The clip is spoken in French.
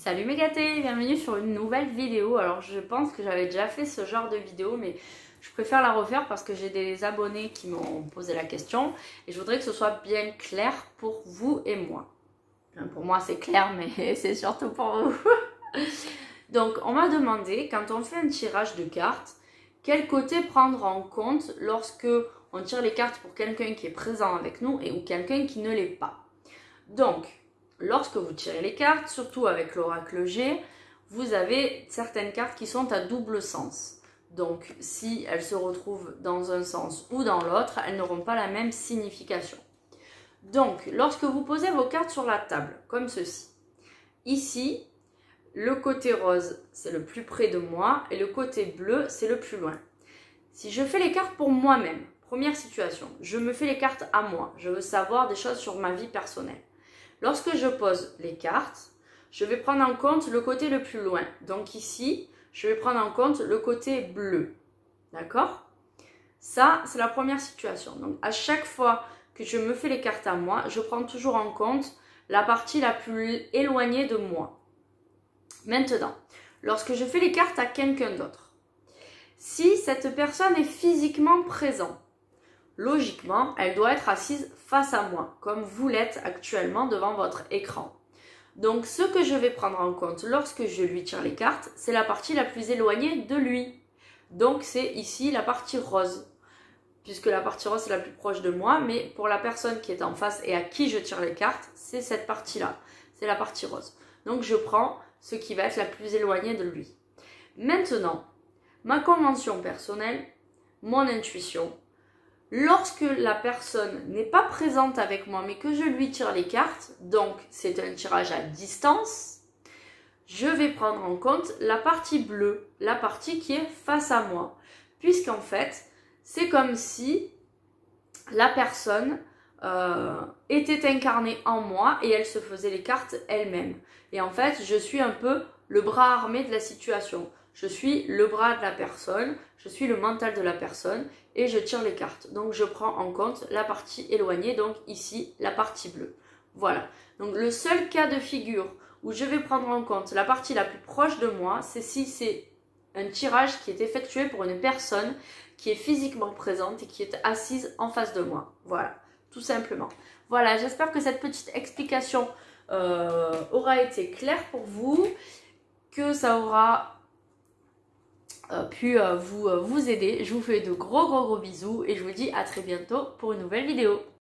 Salut mes gâtés, bienvenue sur une nouvelle vidéo. Alors je pense que j'avais déjà fait ce genre de vidéo, mais je préfère la refaire parce que j'ai des abonnés qui m'ont posé la question et je voudrais que ce soit bien clair pour vous et moi. Enfin, pour moi c'est clair, mais c'est surtout pour vous. Donc on m'a demandé, quand on fait un tirage de cartes, quel côté prendre en compte lorsque on tire les cartes pour quelqu'un qui est présent avec nous ou quelqu'un qui ne l'est pas. Donc, lorsque vous tirez les cartes, surtout avec l'oracle G, vous avez certaines cartes qui sont à double sens. Donc, si elles se retrouvent dans un sens ou dans l'autre, elles n'auront pas la même signification. Donc, lorsque vous posez vos cartes sur la table, comme ceci, ici, le côté rose, c'est le plus près de moi et le côté bleu, c'est le plus loin. Si je fais les cartes pour moi-même, première situation, je me fais les cartes à moi, je veux savoir des choses sur ma vie personnelle. Lorsque je pose les cartes, je vais prendre en compte le côté le plus loin. Donc ici, je vais prendre en compte le côté bleu. D'accord? Ça, c'est la première situation. Donc à chaque fois que je me fais les cartes à moi, je prends toujours en compte la partie la plus éloignée de moi. Maintenant, lorsque je fais les cartes à quelqu'un d'autre, si cette personne est physiquement présente, logiquement, elle doit être assise face à moi, comme vous l'êtes actuellement devant votre écran. Donc, ce que je vais prendre en compte lorsque je lui tire les cartes, c'est la partie la plus éloignée de lui. Donc, c'est ici la partie rose, puisque la partie rose, c'est la plus proche de moi, mais pour la personne qui est en face et à qui je tire les cartes, c'est cette partie-là, c'est la partie rose. Donc, je prends ce qui va être la plus éloignée de lui. Maintenant, ma convention personnelle, mon intuition, lorsque la personne n'est pas présente avec moi, mais que je lui tire les cartes, donc c'est un tirage à distance, je vais prendre en compte la partie bleue, la partie qui est face à moi. Puisqu'en fait, c'est comme si la personne était incarnée en moi et elle se faisait les cartes elle-même. Et en fait, je suis un peu le bras armé de la situation. Je suis le bras de la personne, je suis le mental de la personne et je tire les cartes. Donc je prends en compte la partie éloignée, donc ici la partie bleue. Voilà. Donc le seul cas de figure où je vais prendre en compte la partie la plus proche de moi, c'est si c'est un tirage qui est effectué pour une personne qui est physiquement présente et qui est assise en face de moi. Voilà, tout simplement. Voilà, j'espère que cette petite explication aura été claire pour vous, que ça aura pu vous aider. Je vous fais de gros bisous et je vous dis à très bientôt pour une nouvelle vidéo.